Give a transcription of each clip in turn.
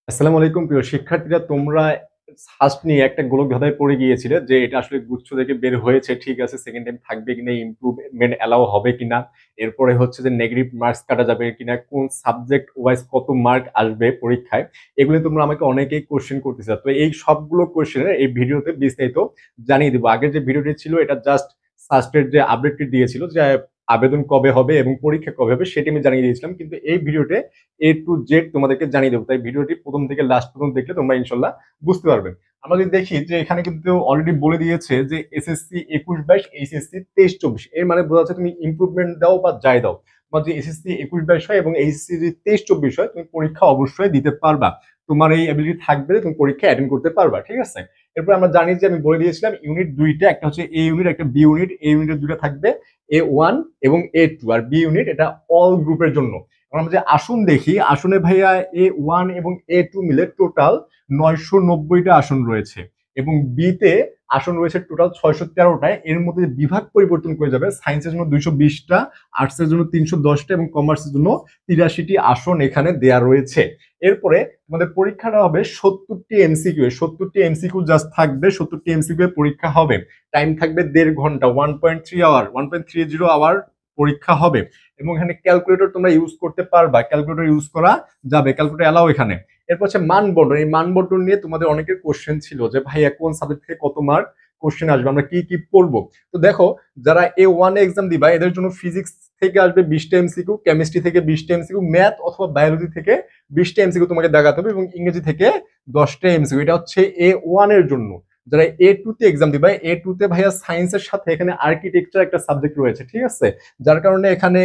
আসসালামু আলাইকুম প্রিয় শিক্ষার্থীরা, তোমরা ফার্স্ট নিয়ে একটা গোলক ধাঁধায় পড়ে গিয়েছিলে যে এটা আসলে গুচ্ছ থেকে বের হয়েছে, ঠিক আছে, সেকেন্ড টাইম থাকবে কিনা, ইমপ্রুভমেন্ট এলাও হবে কিনা, এরপরে হচ্ছে যে নেগেটিভ মার্কস কাটা যাবে কিনা, কোন সাবজেক্ট ওয়াইজ কত মার্ক আসবে পরীক্ষায়। এগুলো তোমরা আমাকে অনেকেই কোশ্চেন করতেছো, তো এই সবগুলো কোশ্চেনের এই ভিডিওতে বিস্তারিত জানিয়ে দিব। আগের যে ভিডিওটি ছিল এটা জাস্ট সাস্টের যে আপডেটটি দিয়েছিল যে আবেদন কবে হবে এবং পরীক্ষা কবে হবে সেটি আমি জানিয়ে দিয়েছিলাম, কিন্তু এই ভিডিওতে A to Z তোমাদেরকে জানিয়ে দেবো। তাই ভিডিওটি প্রথম থেকে লাস্ট পর্যন্ত দেখলে তোমরা ইনশাল্লাহ বুঝতে পারবে। আমরা যদি দেখি যে এখানে কিন্তু অলরেডি বলে দিয়েছে যে এসএসসি 21-22, এইচএসসি 23-24, এর মানে বোঝা যাচ্ছে তুমি ইমপ্রুভমেন্ট দাও বা যাই দাও, তোমার যে এসএসসি 21-22 হয় এবং এইচএসসি যদি 23-24 হয়, তুমি পরীক্ষা অবশ্যই দিতে পারবা। তোমার এই এবিলিটি থাকবে, তুমি পরীক্ষা অ্যাটেন্ড করতে পারবা, ঠিক আছে। এরপর আমরা জানি যে আমি বলে দিয়েছিলাম ইউনিট দুইটা, একটা হচ্ছে এ ইউনিট, একটা বি ইউনিট। এ ইউনিটের দুইটা থাকবে, A1 এবং A2, আর বি ইউনিট এটা অল গ্রুপের জন্য। আমরা যে আসন দেখি, আসনে ভাইয়া A1 এবং A2 মিলে টোটাল 990টা আসন রয়েছে এবং বি তে আসন রয়েছে টোটাল 613টায়। এর মধ্যে বিভাগ পরিবর্তন করে যাবে, সায়েন্সের জন্য 220টা, আর্টসের জন্য 310টা এবং কমার্সের জন্য 83টি আসন এখানে দেয়া রয়েছে। এরপরে তোমাদের পরীক্ষাটা হবে 70টি এমসিকিউ, 70টি এমসিকিউ জাস্ট থাকবে, 70টি এমসিকিউ পরীক্ষা হবে। টাইম থাকবে 1.5 ঘন্টা, 1.30 আওয়ার পরীক্ষা হবে। এবং এখানে ক্যালকুলেটর তোমরা ইউজ করতে পারবা, ক্যালকুলেটর ইউজ করা যাবে, ক্যালকুলেটর এলাও এখানে। এরপর হচ্ছে মান বন্টন। এই মান বন্টন নিয়ে তোমাদের অনেকের কোশ্চেন ছিল যে ভাই কোন সাবজেক্ট থেকে কত মার্ক কোশ্চেন আসবে, আমরা কি কি পড়বো। তো দেখো, যারা A1 এক্সাম দিবা এদের জন্য ফিজিক্স থেকে আসবে 20টা এমসিকিউ, কেমিস্ট্রি থেকে 20টা এমসিকিউ, ম্যাথ অথবা বায়োলজি থেকে 20টা এমসিকিউ তোমাকে দেখাতে হবে এবং ইংরেজি থেকে 10টা এমসিকিউ। এটা হচ্ছে A1 এর জন্য। যারা A2 তে এক্সাম দিবা, A2 তে ভাইয়া সায়েন্সের সাথে এখানে আর্কিটেকচার একটা সাবজেক্ট রয়েছে, ঠিক আছে, যার কারণে এখানে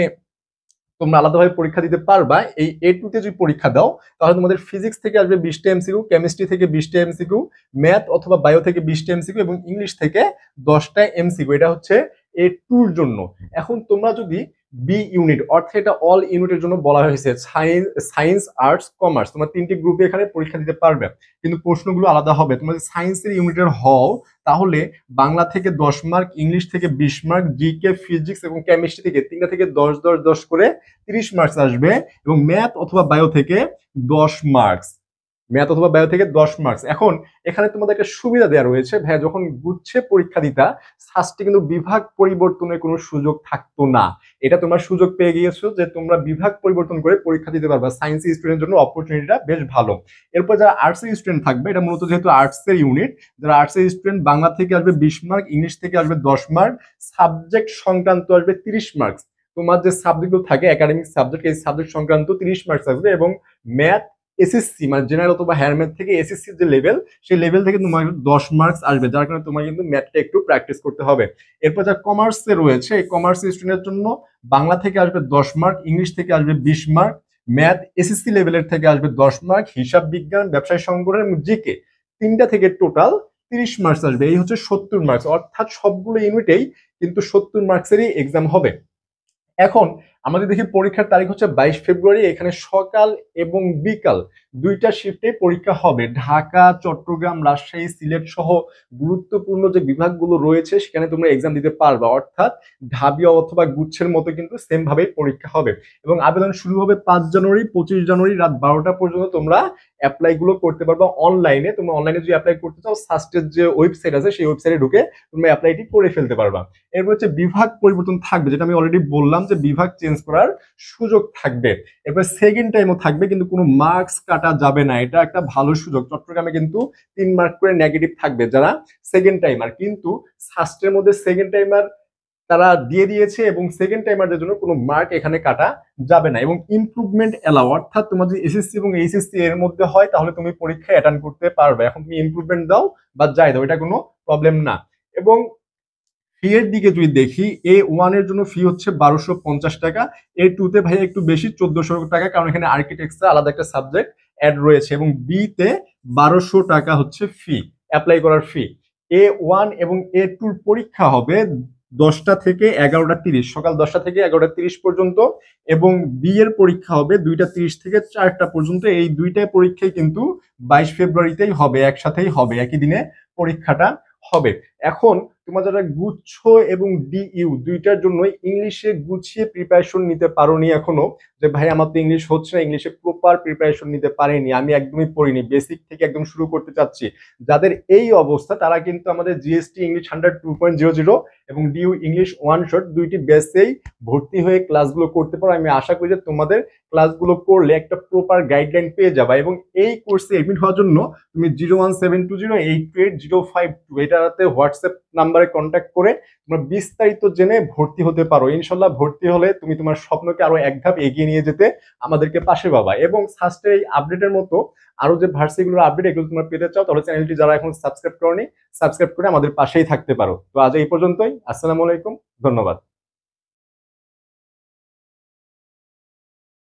তোমরা আলাদাভাবে পরীক্ষা দিতে পারবা। এই A2 তে যদি পরীক্ষা দাও তাহলে তোমাদের ফিজিক্স থেকে আসবে 20টা এমসিকিউ, কেমিস্ট্রি থেকে 20টা এমসিকিউ, ম্যাথ অথবা বায়ো থেকে 20টা এমসিকিউ এবং ইংলিশ থেকে 10টা এমসিকিউ। এটা হচ্ছে A2 এর জন্য। এখন তোমরা যদি বি ইউনিট, অর্থাৎ এটা অল ইউনিটের জন্য বলা হয়েছে, সায়েন্স, আর্টস, কমার্স, তোমার তিনটি গ্রুপে এখানে পরীক্ষা দিতে পারবে, কিন্তু প্রশ্নগুলো আলাদা হবে। তোমরা যদি সায়েন্সের ইউনিটের হও তাহলে বাংলা থেকে 10 মার্ক, ইংলিশ থেকে 20 মার্ক, জিকে, ফিজিক্স এবং কেমিস্ট্রি থেকে তিনটা থেকে 10 করে 30 মার্কস আসবে এবং ম্যাথ অথবা বায়ো থেকে 10 মার্কস, এখন এখানে তোমাদের একটা সুবিধা দেওয়া রয়েছে ভাইয়া, যখন গুচ্ছে পরীক্ষা দিতা ফার্স্টে কিন্তু বিভাগ পরিবর্তনের কোনো সুযোগ থাকতো না। এটা তোমরা সুযোগ পেয়ে গিয়েছো যে তোমরা বিভাগ পরিবর্তন করে পরীক্ষা দিতে পারবা। সায়েন্স স্টুডেন্টের জন্য অপরচুনিটিটা বেশ ভালো। এরপর যারা আর্টসের স্টুডেন্ট থাকবে, এটা মূলত যেহেতু আর্টসের ইউনিট, যারা আর্টসের স্টুডেন্ট বাংলা থেকে আসবে 20 মার্ক, ইংলিশ থেকে আসবে 10 মার্ক, সাবজেক্ট সংক্রান্ত আসবে 30 মার্কস। তোমার যে সাবজেক্টগুলো থাকে একাডেমিক সাবজেক্ট, এই সাবজেক্ট সংক্রান্ত 30 মার্কস আসবে এবং ম্যাথ এসএসসি মানে জেনারেল অথবা হায়ার ম্যাথ থেকে এসএসসি যে লেভেল, সেই লেভেল থেকে তোমার 10 মার্কস আসবে, যার কারণে তোমার কিন্তু ম্যাথটা একটু প্র্যাকটিস করতে হবে। এরপর যা কমার্সে রয়েছে, এই কমার্স স্টুডেন্টের জন্য বাংলা থেকে আসবে 10 মার্ক, ইংলিশ থেকে আসবে 20 মার্ক, ম্যাথ এসএসসি লেভেলের থেকে আসবে 10 মার্ক, হিসাব বিজ্ঞান, ব্যবসায় সংগঠন এবং জিকে তিনটা থেকে টোটাল 30 মার্কস আসবে। এই হচ্ছে 70 মার্কস, অর্থাৎ সবগুলো ইউনিটেই কিন্তু 70 মার্কসেরই এক্সাম হবে। এখন আমাদের দেখি পরীক্ষার তারিখ হচ্ছে 22 ফেব্রুয়ারি। এখানে সকাল এবং বিকাল দুইটা শিফটে পরীক্ষা হবে। ঢাকা, চট্টগ্রাম, রাজশাহী, সিলেট সহ গুরুত্বপূর্ণ যে বিভাগগুলো রয়েছে সেখানে তোমরা এক্সাম দিতে পারবা, অর্থাৎ ঢাবি অথবা গুচ্ছের মতো কিন্তু সেম ভাবেই পরীক্ষা হবে এবং আবেদন শুরু হবে 5 জানুয়ারি। 25 জানুয়ারি রাত 12টা পর্যন্ত তোমরা অ্যাপ্লাই গুলো করতে পারবা অনলাইনে। তোমরা অনলাইনে যদি অ্যাপ্লাই করতে চাও, সাস্টের যে ওয়েবসাইট আছে সেই ওয়েবসাইটে ঢুকে তোমরা অ্যাপ্লাইটি করে ফেলতে পারবা। এরপর হচ্ছে বিভাগ পরিবর্তন থাকবে, যেটা আমি অলরেডি বললাম যে বিভাগ চেঞ্জ করার সুযোগ থাকবে। এরপর সেকেন্ড টাইমও থাকবে, কিন্তু কোনো মার্কস কাটা যাবে না, এটা একটা ভালো সুযোগ। চট্টগ্রামে কিন্তু 3 মার্ক করে নেগেটিভ থাকবে যারা সেকেন্ড টাইমার, কিন্তু সাস্টের মধ্যে সেকেন্ড টাইমার তারা দিয়ে দিয়েছে এবং সেকেন্ড টাইমারদের জন্য কোনো মার্ক এখানে কাটা যাবে না। এবং ইমপ্রুভমেন্ট এলাও, অর্থাৎ তোমার যদি এসএসসি এবং এইচএসসি এর মধ্যে হয় তাহলে তুমি পরীক্ষা অ্যাটেন্ড করতে পারবে। এখন তুমি ইমপ্রুভমেন্ট দাও বা যাই দাও, এটা কোনো প্রবলেম না। এবং ফি এর দিকে যদি দেখি, A1 এর জন্য ফি হচ্ছে 1250 টাকা, A2 তে ভাই একটু বেশি 1400 টাকা, কারণ এখানে আর্কিটেকচার আলাদা একটা সাবজেক্ট অ্যাড রয়েছে, এবং বি তে 1200 টাকা হচ্ছে ফি, অ্যাপ্লাই করার ফি। A1 এবং A2 পরীক্ষা হবে 10টা থেকে 11টা 30, সকাল 10টা থেকে 11টা 30 পর্যন্ত, এবং বি এর পরীক্ষা হবে 2টা 30 থেকে 4টা পর্যন্ত। এই দুইটাই পরীক্ষাই কিন্তু 22 ফেব্রুয়ারিতেই হবে, একসাথেই হবে, একই দিনে পরীক্ষাটা হবে। এখন তোমরা যারা গুচ্ছ এবং ডিইউ দুইটার জন্য ইংলিশে গুছিয়ে প্রিপারেশন নিতে পারোনি এখনো, যে ভাই আমার তো ইংলিশ হচ্ছে না, ইংলিশে প্রপার প্রিপারেশন নিতে পারিনি, আমি একদমই পড়িনি, বেসিক থেকে একদম শুরু করতে চাচ্ছি, যাদের এই অবস্থা তারা কিন্তু আমাদের জিএসটি ইংলিশ 100 2.00 এবং ডিইউ ইংলিশ ওয়ান শট দুইটি বেসেই ভর্তি হয়ে ক্লাসগুলো করতে পারো। আমি আশা করি যে তোমাদের ক্লাসগুলো করলে একটা প্রপার গাইডলাইন পেয়ে যাবা। এবং এই কোর্সে এডমিট হওয়ার জন্য তুমি 01720828052 এটাতে হোয়াটসঅ্যাপ নাম্বারে কন্ট্যাক্ট করে তোমরা বিস্তারিত জেনে ভর্তি হতে পারো। ইনশাল্লাহ ভর্তি হলে তুমি তোমার স্বপ্নকে আরো এক ধাপ এগিয়ে নিয়ে যেতে আমাদেরকে পাশে পাবা। এবং সাস্টের এই আপডেটের মতো আরো যে ভার্সিটিগুলোর আপডেট এগুলো তোমরা পেতে চাও তাহলে চ্যানেলটি যারা এখন সাবস্ক্রাইব করনি সাবস্ক্রাইব করে আমাদের পাশেই থাকতে পারো। তো আজ এই পর্যন্তই। আসসালামু আলাইকুম, ধন্যবাদ।